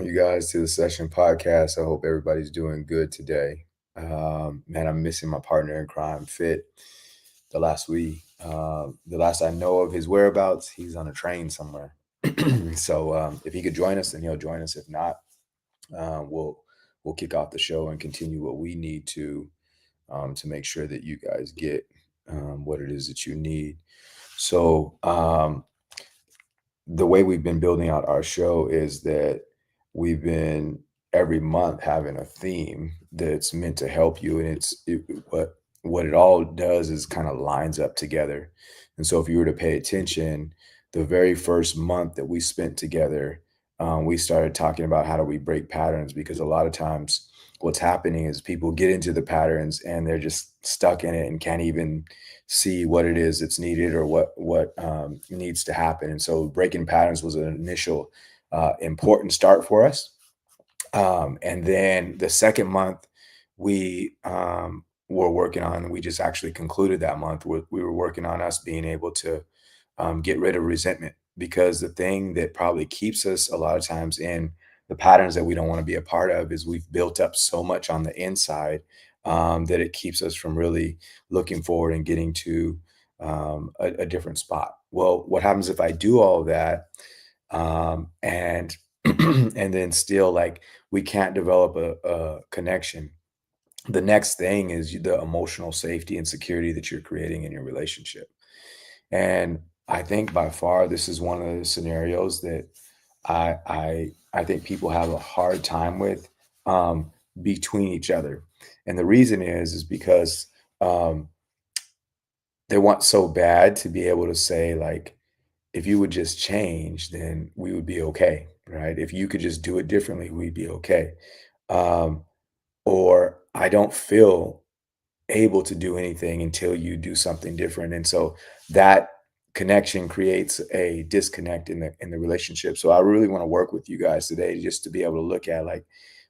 you guys to the Session Podcast. I hope everybody's doing good today. Man, I'm missing my partner in crime, Fit. The last I know of his whereabouts, he's on a train somewhere. So if he could join us, then he'll join us. If not, we'll kick off the show and continue what we need to make sure that you guys get what it is that you need. So the way we've been building out our show is that we've been every month having a theme that's meant to help you, and what it all does is kind of lines up together. And so if you were to pay attention, the very first month that we spent together, we started talking about how do we break patterns, because a lot of times what's happening is people get into the patterns and they're just stuck in it and can't even see what it is that's needed or what needs to happen. And so breaking patterns was an initial important start for us. And then the second month we were working on, we just actually concluded that month. We were working on us being able to get rid of resentment, because the thing that probably keeps us a lot of times in the patterns that we don't want to be a part of is we've built up so much on the inside that it keeps us from really looking forward and getting to a different spot. Well, what happens if I do all of that and and then still like we can't develop a connection? The next thing is the emotional safety and security that you're creating in your relationship. And I think by far this is one of the scenarios that I think people have a hard time with between each other. And the reason is because um, they want so bad to be able to say like, if you would just change, then we would be okay, right? If you could just do it differently, we'd be okay. Um, or I don't feel able to do anything until you do something different. And so that connection creates a disconnect in the relationship. So I really want to work with you guys today just to be able to look at like,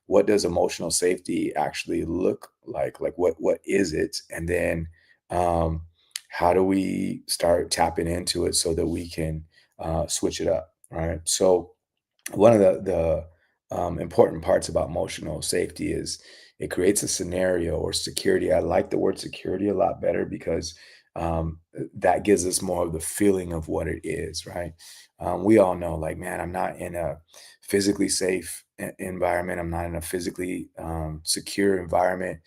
what does emotional safety actually look like? Like what is it? And then um how do we start tapping into it so that we can switch it up, right? So one of the important parts about emotional safety is it creates a scenario or security. I like the word security a lot better because that gives us more of the feeling of what it is, right? We all know, like, man, I'm not in a physically safe environment. I'm not in a physically secure environment.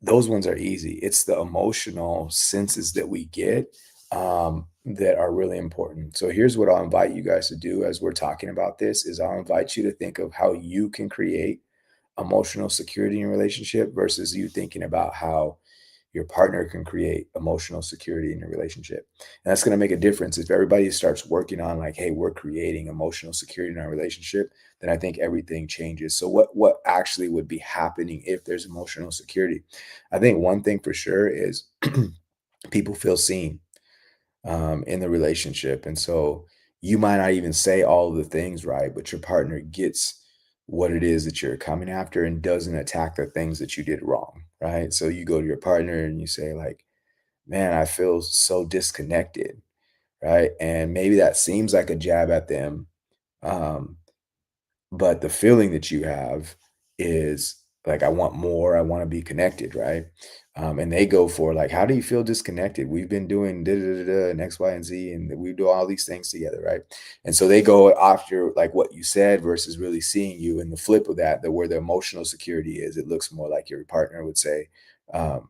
Those ones are easy. It's the emotional senses that we get that are really important. So here's what I'll invite you guys to do as we're talking about this is I'll invite you to think of how you can create emotional security in your relationship versus you thinking about how your partner can create emotional security in your relationship. And that's going to make a difference. If everybody starts working on like, hey, we're creating emotional security in our relationship, then I think everything changes. So what actually would be happening if there's emotional security? I think one thing for sure is people feel seen in the relationship. And so you might not even say all of the things right, but your partner gets what it is that you're coming after and doesn't attack the things that you did wrong, right? So you go to your partner and you say, like, man, I feel so disconnected, right? And maybe that seems like a jab at them. Um, but the feeling that you have is like, I want more, I wanna be connected, right? And they go for like, "How do you feel disconnected? We've been doing da da da da and X, Y, and Z, and we do all these things together," right? And so they go after like what you said versus really seeing you. And the flip of that, where the emotional security is, it looks more like your partner would say, um,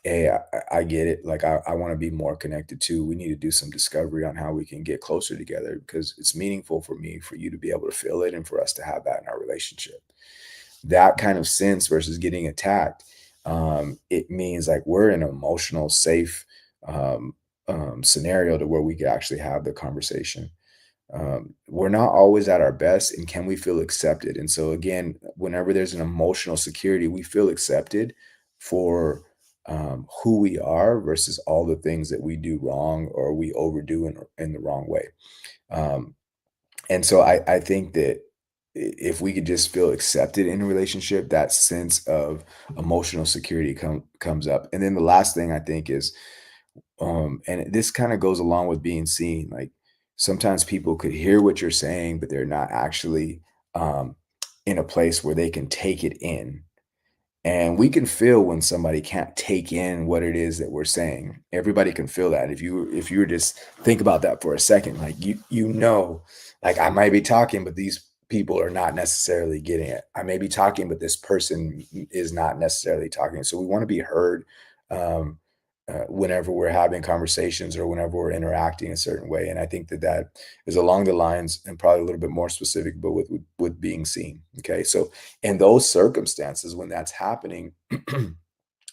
"Hey, I get it. Like, I want to be more connected too. We need to do some discovery on how we can get closer together because it's meaningful for me, for you to be able to feel it, and for us to have that in our relationship." That kind of sense versus getting attacked, it means like we're in an emotional safe um, scenario to where we could actually have the conversation. We're not always at our best, and can we feel accepted? And so again, whenever there's an emotional security, we feel accepted for who we are versus all the things that we do wrong or we overdo in the wrong way. Um, and so I think that if we could just feel accepted in a relationship, that sense of emotional security comes up. And then the last thing I think is, and this kind of goes along with being seen. Like sometimes people could hear what you're saying, but they're not actually um, in a place where they can take it in. And we can feel when somebody can't take in what it is that we're saying. Everybody can feel that. If you were just think about that for a second, like like I might be talking, but these people are not necessarily getting it. I may be talking, but this person is not necessarily talking. So we want to be heard um, whenever we're having conversations or whenever we're interacting a certain way. And I think that that is along the lines and probably a little bit more specific, but with being seen. Okay, so in those circumstances when that's happening,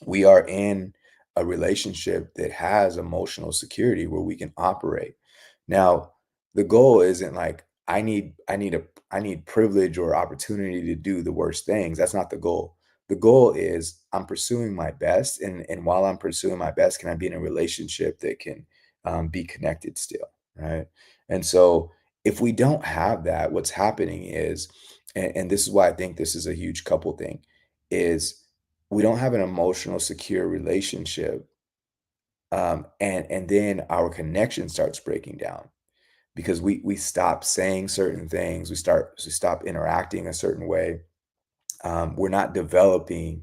we are in a relationship that has emotional security where we can operate. Now, the goal isn't like I need privilege or opportunity to do the worst things. That's not the goal. The goal is I'm pursuing my best, and while I'm pursuing my best, can I be in a relationship that can be connected still, right? And so, if we don't have that, what's happening is, and this is why I think this is a huge couple thing, is we don't have an emotional secure relationship, and then our connection starts breaking down because we stop saying certain things, we stop interacting a certain way. We're not developing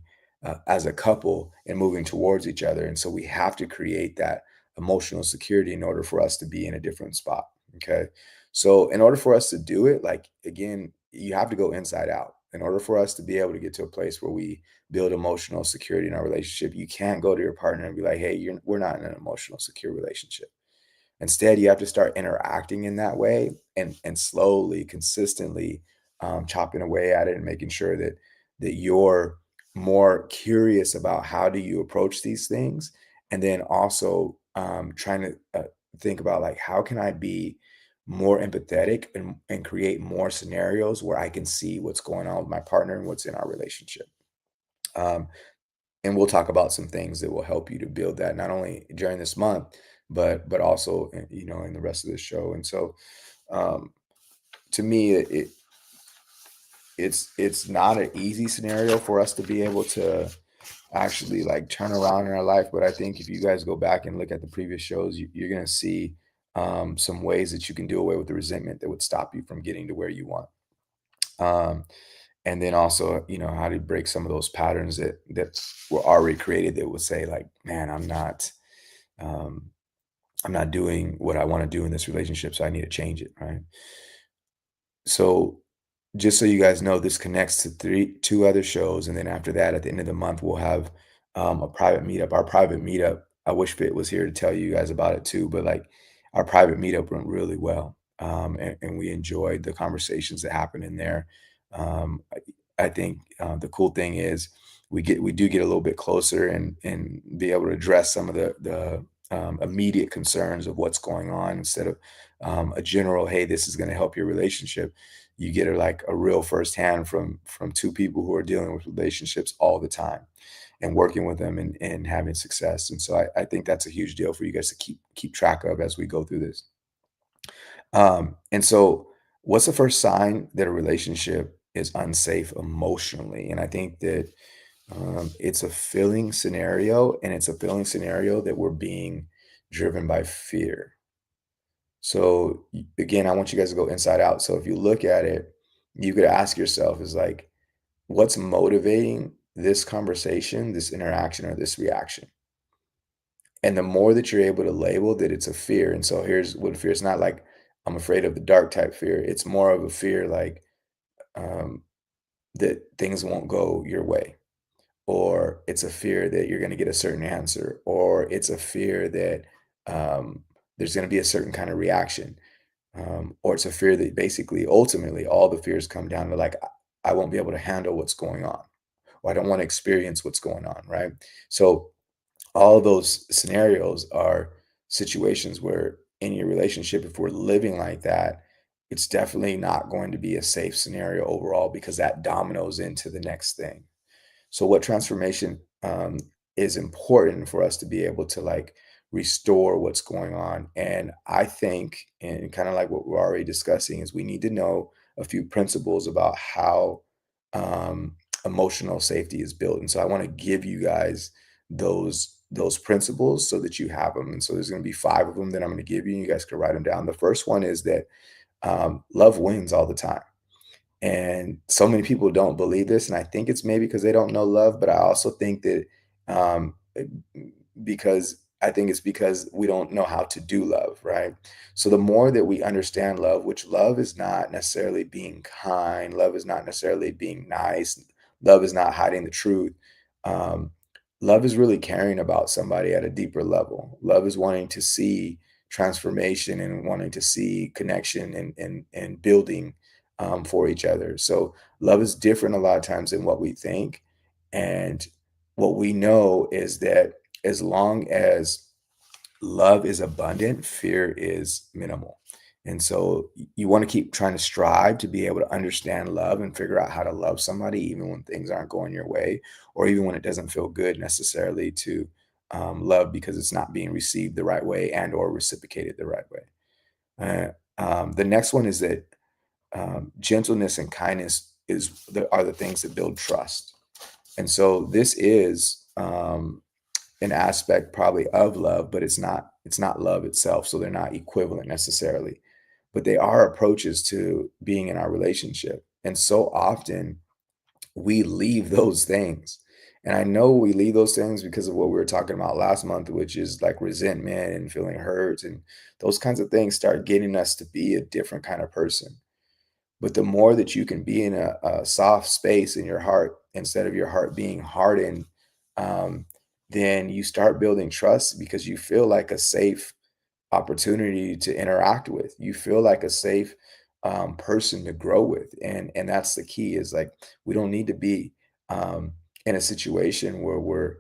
as a couple and moving towards each other, and so we have to create that emotional security in order for us to be in a different spot. Okay, so in order for us to do it, like again, you have to go inside out. In order for us to be able to get to a place where we build emotional security in our relationship, you can't go to your partner and be like, "Hey, we're not in an emotional secure relationship." Instead, you have to start interacting in that way and slowly, consistently chopping away at it and making sure that you're more curious about how do you approach these things, and then also trying to think about like how can I be more empathetic and create more scenarios where I can see what's going on with my partner and what's in our relationship. Um, and we'll talk about some things that will help you to build that not only during this month but also in the rest of the show. And so um to me it's not an easy scenario for us to be able to actually like turn around in our life, but I think if you guys go back and look at the previous shows, you're going to see some ways that you can do away with the resentment that would stop you from getting to where you want. um and then also, how to break some of those patterns that were already created that would say like, man, um I'm not doing what I want to do in this relationship, so I need to change it, right? So just so you guys know, this connects to two other shows, and then after that, at the end of the month, we'll have a private meetup. Our private meetup, I wish Fit was here to tell you guys about it too, but like our private meetup went really well, and we enjoyed the conversations that happened in there. I think the cool thing is we do get a little bit closer and be able to address some of the immediate concerns of what's going on instead of a general, hey, this is going to help your relationship. You get like a real firsthand from two people who are dealing with relationships all the time and working with them and having success. And so I think that's a huge deal for you guys to keep track of as we go through this. And so what's the first sign that a relationship is unsafe emotionally? And I think that it's a filling scenario, and it's a filling scenario that we're being driven by fear. So again, I want you guys to go inside out. So if you look at it, you could ask yourself is like, what's motivating this conversation, this interaction, or this reaction? And the more that you're able to label that it's a fear. And so here's what fear is not like, I'm afraid of the dark type fear. It's more of a fear like um, that things won't go your way, or it's a fear that you're going to get a certain answer, or it's a fear that there's going to be a certain kind of reaction, or it's a fear that basically ultimately all the fears come down to like I won't be able to handle what's going on, or I don't want to experience what's going on, right? So all those scenarios are situations where in your relationship, if we're living like that, it's definitely not going to be a safe scenario overall because that dominoes into the next thing. So what transformation is important for us to be able to like restore what's going on. And I think, and kind of like what we're already discussing, is we need to know a few principles about how um, emotional safety is built. And so I want to give you guys those principles so that you have them. And so there's going to be 5 of them that I'm going to give you. You guys can write them down. The first one is that love wins all the time. And so many people don't believe this, and I think it's maybe because they don't know love, but I also think that, because I think it's because we don't know how to do love, right? So the more that we understand love, which love is not necessarily being kind, love is not necessarily being nice, love is not hiding the truth. Um, Love is really caring about somebody at a deeper level. Love is wanting to see transformation and wanting to see connection and building, for each other. So love is different a lot of times than what we think. And what we know is that as long as love is abundant, fear is minimal. And so you want to keep trying to strive to be able to understand love and figure out how to love somebody, even when things aren't going your way, or even when it doesn't feel good necessarily to, love because it's not being received the right way and or reciprocated the right way. The next one is that, gentleness and kindness are the things that build trust. And so this is, an aspect probably of love, but it's not love itself. So they're not equivalent necessarily, but they are approaches to being in our relationship. And so often we leave those things. And I know we leave those things because of what we were talking about last month, which is like resentment and feeling hurt. And those kinds of things start getting us to be a different kind of person. But the more that you can be in a soft space in your heart instead of your heart being hardened, um, then you start building trust because you feel like a safe opportunity to interact with. You feel like a safe, person to grow with, and that's the key. Is like we don't need to be, in a situation where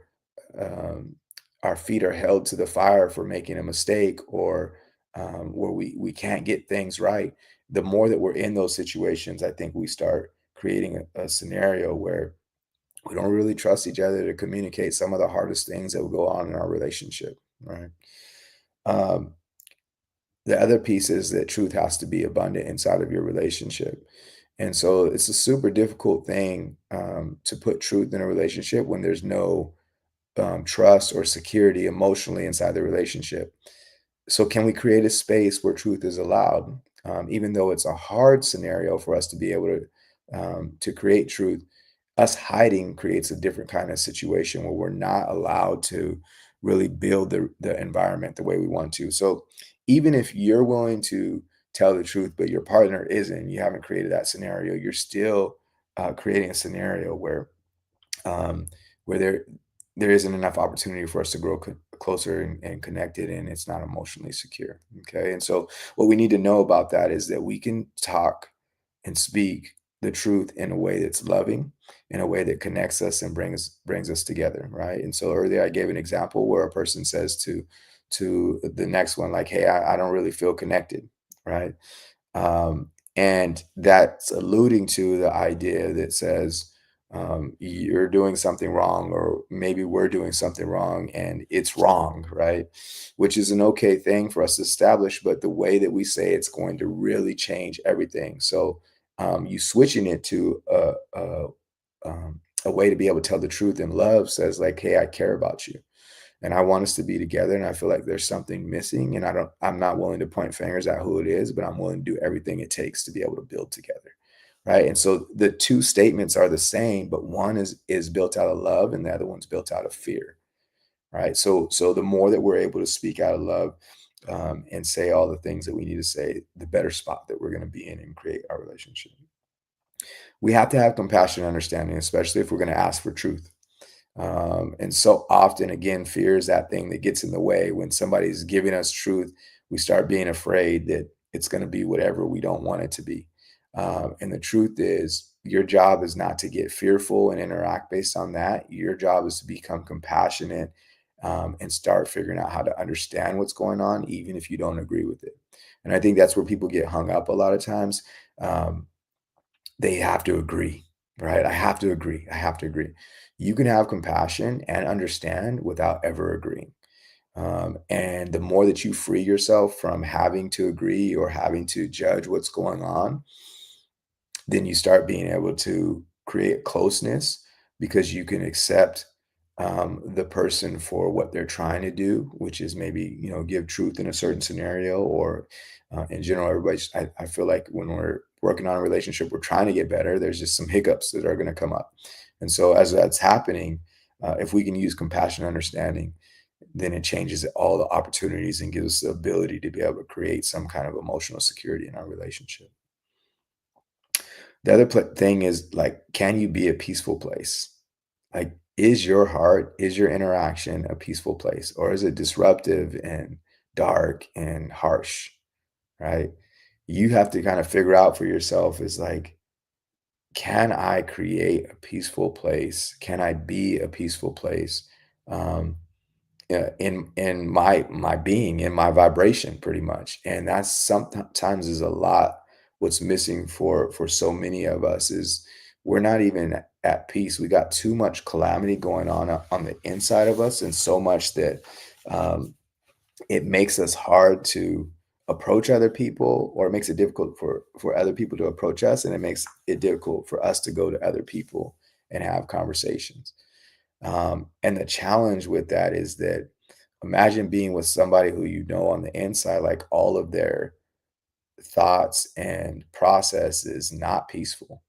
um, our feet are held to the fire for making a mistake, or, where we can't get things right. The more that we're in those situations, I think we start creating a scenario where we don't really trust each other to communicate some of the hardest things that will go on in our relationship, right? Um, the other piece is that truth has to be abundant inside of your relationship. And so it's a super difficult thing, to put truth in a relationship when there's no, trust or security emotionally inside the relationship. So, can we create a space where truth is allowed, even though it's a hard scenario for us to be able to create truth? Us hiding creates a different kind of situation where we're not allowed to really build the environment the way we want to. So, even if you're willing to tell the truth, but your partner isn't, you haven't created that scenario. You're still, creating a scenario um, where there isn't enough opportunity for us to grow closer and connected, and it's not emotionally secure. Okay, and so what we need to know about that is that we can talk and speak the truth in a way that's loving, in a way that connects us and brings us together, right? And so earlier I gave an example where a person says to the next one, like, "Hey, I don't really feel connected," right? And that's alluding to the idea that says, you're doing something wrong, or maybe we're doing something wrong, and it's wrong, right? Which is an okay thing for us to establish, but the way that we say it's going to really change everything. So, you switching it to a way to be able to tell the truth in love says, like, "Hey, I care about you, and I want us to be together, and I feel like there's something missing, and I'm not willing to point fingers at who it is, but I'm willing to do everything it takes to be able to build together." Right? And so the two statements are the same, but one is built out of love and the other one's built out of fear. Right? So the more that we're able to speak out of love, and say all the things that we need to say, the better spot that we're going to be in and create our relationship. We have to have compassion and understanding, especially if we're going to ask for truth. And so often, again, fear is that thing that gets in the way. When somebody's giving us truth, we start being afraid that it's going to be whatever we don't want it to be. And the truth is, your job is not to get fearful and interact based on that. Your job is to become compassionate, and start figuring out how to understand what's going on, even if you don't agree with it. And I think that's where people get hung up a lot of times. Um, they have to agree, right? I have to agree. I have to agree. You can have compassion and understand without ever agreeing. And the more that you free yourself from having to agree or having to judge what's going on, then you start being able to create closeness because you can accept, the person for what they're trying to do, which is maybe, give truth in a certain scenario, or in general, everybody. I feel like when we're working on a relationship, we're trying to get better. There's just some hiccups that are going to come up. And so as that's happening, if we can use compassion and understanding, then it changes all the opportunities and gives us the ability to be able to create some kind of emotional security in our relationship. The other thing is like, can you be a peaceful place? Like, is your heart, is your interaction a peaceful place, or is it disruptive and dark and harsh? Right? You have to kind of figure out for yourself is like, can I create a peaceful place? Can I be a peaceful place? Um, in my being, in my vibration, pretty much. And that's sometimes is a lot what's missing for so many of us is we're not even at peace. We got too much calamity going on the inside of us, and so much that um, it makes us hard to approach other people, or it makes it difficult for other people to approach us, and it makes it difficult for us to go to other people and have conversations. And the challenge with that is that imagine being with somebody who you know on the inside, like all of their thoughts and process is not peaceful,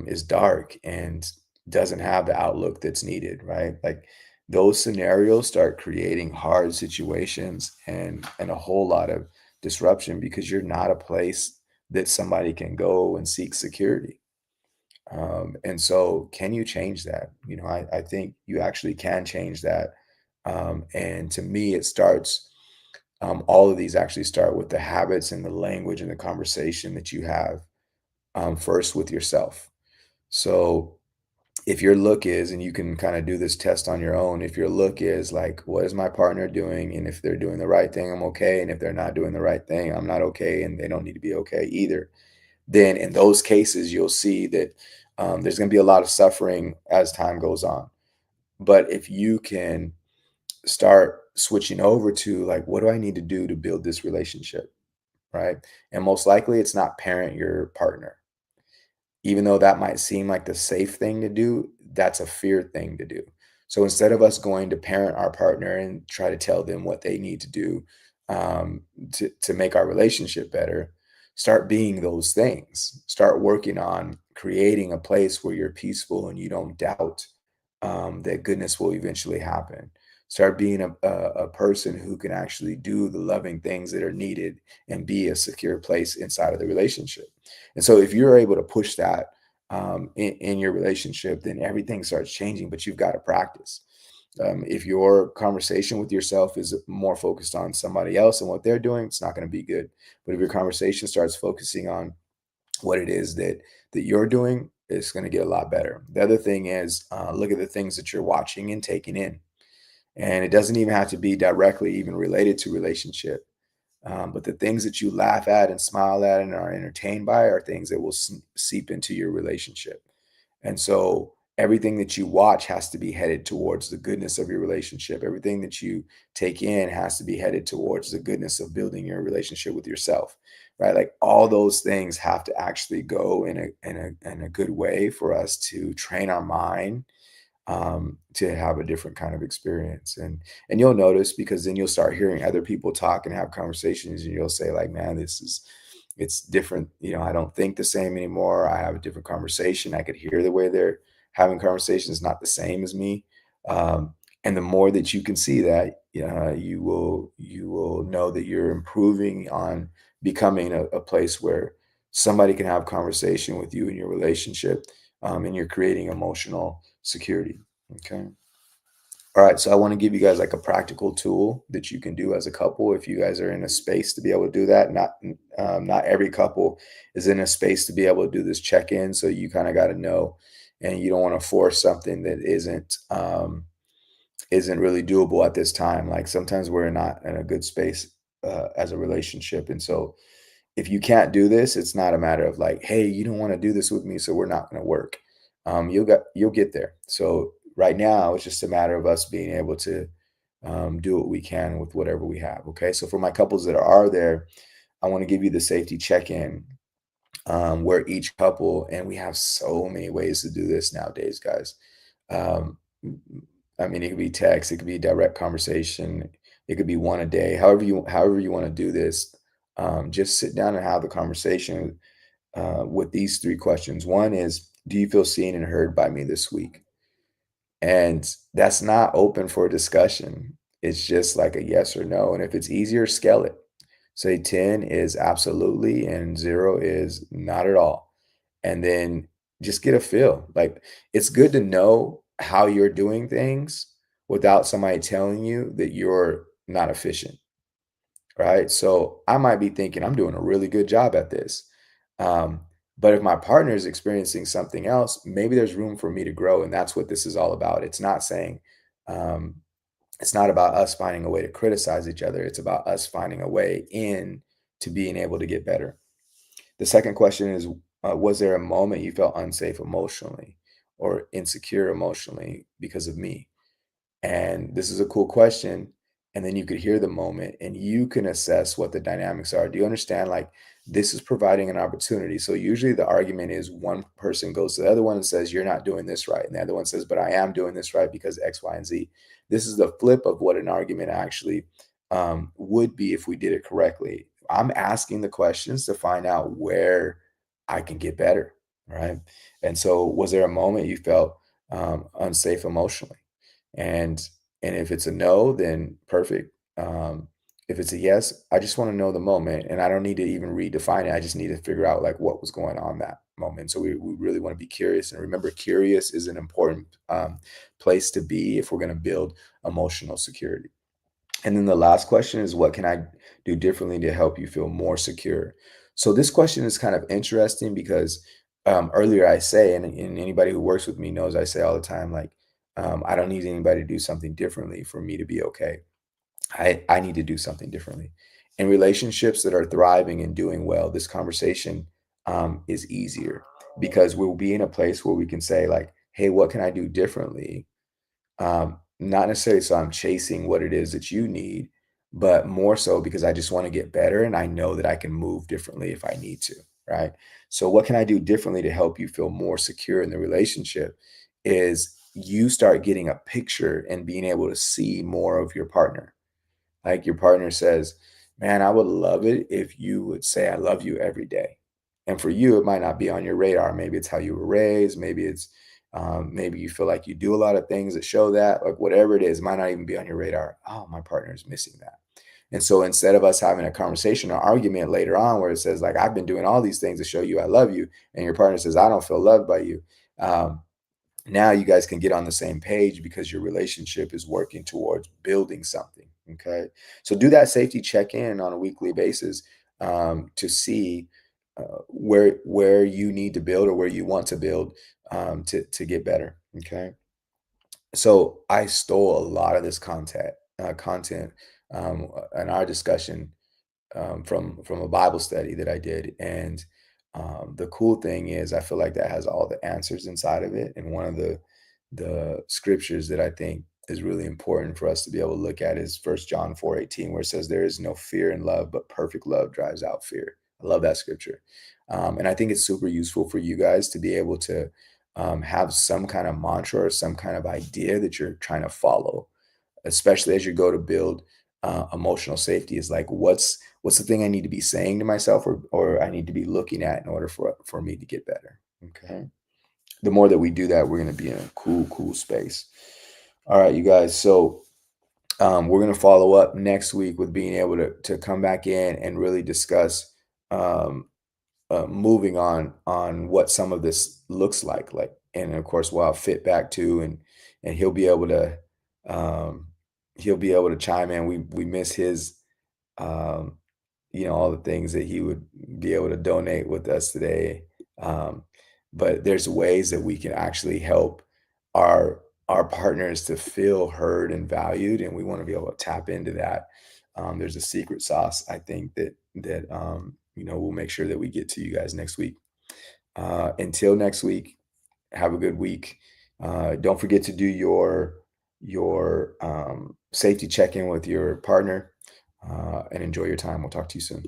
is dark, and doesn't have the outlook that's needed, right? Like those scenarios start creating hard situations and a whole lot of disruption because you're not a place that somebody can go and seek security. And so, can you change that? I think you actually can change that. And to me, it starts, all of these actually start with the habits and the language and the conversation that you have first with yourself. So, if your look is, and you can kind of do this test on your own, if your look is like, what is my partner doing? And if they're doing the right thing, I'm okay. And if they're not doing the right thing, I'm not okay. And they don't need to be okay either. Then in those cases, you'll see that there's going to be a lot of suffering as time goes on. But if you can start switching over to like, what do I need to do to build this relationship? Right. And most likely it's not parent your partner. Even though that might seem like the safe thing to do, that's a fear thing to do. So instead of us going to parent our partner and try to tell them what they need to do to make our relationship better, start being those things. Start working on creating a place where you're peaceful and you don't doubt that goodness will eventually happen. Start being a person who can actually do the loving things that are needed and be a secure place inside of the relationship. And so, if you're able to push that in your relationship, then everything starts changing. But you've got to practice. If your conversation with yourself is more focused on somebody else and what they're doing, it's not going to be good. But if your conversation starts focusing on what it is that you're doing, it's going to get a lot better. The other thing is look at the things that you're watching and taking in, and it doesn't even have to be directly even related to relationship. But the things that you laugh at and smile at and are entertained by are things that will seep into your relationship. And so everything that you watch has to be headed towards the goodness of your relationship. Everything that you take in has to be headed towards the goodness of building your relationship with yourself. Right? Like all those things have to actually go in a good way for us to train our mind to have a different kind of experience. And you'll notice because then you'll start hearing other people talk and have conversations, and you'll say like, man, it's different. I don't think the same anymore. I have a different conversation. I could hear the way they're having conversations not the same as me. And the more that you can see that, you will know that you're improving on becoming a place where somebody can have conversation with you in your relationship, and you're creating emotional security. Okay. All right. So I want to give you guys like a practical tool that you can do as a couple if you guys are in a space to be able to do that. Not every couple is in a space to be able to do this check-in. So you kind of got to know, and you don't want to force something that isn't really doable at this time. Like sometimes we're not in a good space as a relationship, and so if you can't do this, it's not a matter of like, hey, you don't want to do this with me, so we're not going to work. You'll get there. So right now, it's just a matter of us being able to do what we can with whatever we have. Okay. So for my couples that are there, I want to give you the safety check-in, where each couple, and we have so many ways to do this nowadays, guys. Um, I mean, it could be text, it could be direct conversation, it could be one a day, however you want to do this. Just sit down and have the conversation with these three questions. One is, do you feel seen and heard by me this week? And that's not open for discussion. It's just like a yes or no. And if it's easier, scale it. Say 10 is absolutely and 0 is not at all. And then just get a feel. Like, it's good to know how you're doing things without somebody telling you that you're not efficient, right? So I might be thinking I'm doing a really good job at this. Um, but if my partner is experiencing something else, maybe there's room for me to grow. And that's what this is all about. It's not saying, um, it's not about us finding a way to criticize each other. It's about us finding a way in to being able to get better. The second question is, was there a moment you felt unsafe emotionally or insecure emotionally because of me? And this is a cool question. And then you could hear the moment and you can assess what the dynamics are. Do you understand? Like, this is providing an opportunity. So usually the argument is one person goes to the other one and says, you're not doing this right. And the other one says, but I am doing this right because X, Y, and Z. This is the flip of what an argument actually would be if we did it correctly. I'm asking the questions to find out where I can get better. Right. And so was there a moment you felt unsafe emotionally? And if it's a no, then perfect. If it's a yes, I just want to know the moment, and I don't need to even redefine it. I just need to figure out like what was going on that moment. So we really want to be curious, and remember, curious is an important place to be if we're going to build emotional security. And then the last question is, what can I do differently to help you feel more secure? So this question is kind of interesting because earlier I say, and anybody who works with me knows I say all the time, like, I don't need anybody to do something differently for me to be okay. I need to do something differently. In relationships that are thriving and doing well, this conversation is easier because we'll be in a place where we can say, like, hey, what can I do differently, not necessarily so I'm chasing what it is that you need, but more so because I just want to get better and I know that I can move differently if I need to, right? So what can I do differently to help you feel more secure in the relationship is you start getting a picture and being able to see more of your partner. Like, your partner says, "Man, I would love it if you would say I love you every day." And for you, it might not be on your radar. Maybe it's how you were raised. Maybe it's maybe you feel like you do a lot of things that show that. Like, whatever it is, might not even be on your radar. Oh, my partner is missing that. And so instead of us having a conversation or argument later on where it says, like, I've been doing all these things to show you I love you, and your partner says, I don't feel loved by you. Um, Now you guys can get on the same page because your relationship is working towards building something. Okay. So do that safety check in on a weekly basis to see where you need to build or where you want to build to get better. Okay. So I stole a lot of this content in our discussion from a Bible study that I did, and the cool thing is, I feel like that has all the answers inside of it. And one of the scriptures that I think is really important for us to be able to look at is First John 4:18, where it says, "There is no fear in love, but perfect love drives out fear." I love that scripture, and I think it's super useful for you guys to be able to have some kind of mantra or some kind of idea that you're trying to follow, especially as you go to build emotional safety. Is like, what's the thing I need to be saying to myself, or I need to be looking at in order for me to get better. Okay. The more that we do that, we're going to be in a cool space. All right, you guys. So we're going to follow up next week with being able to come back in and really discuss um, moving on what some of this looks like, and of course, what I'll fit back to, and um, he'll be able to chime in. We miss his um, all the things that he would be able to donate with us today. Um, but there's ways that we can actually help our our partners to feel heard and valued, and we want to be able to tap into that. There's a secret sauce, I think, that we'll make sure that we get to you guys next week. Until next week, have a good week. Don't forget to do your safety check in with your partner, and enjoy your time. We'll talk to you soon.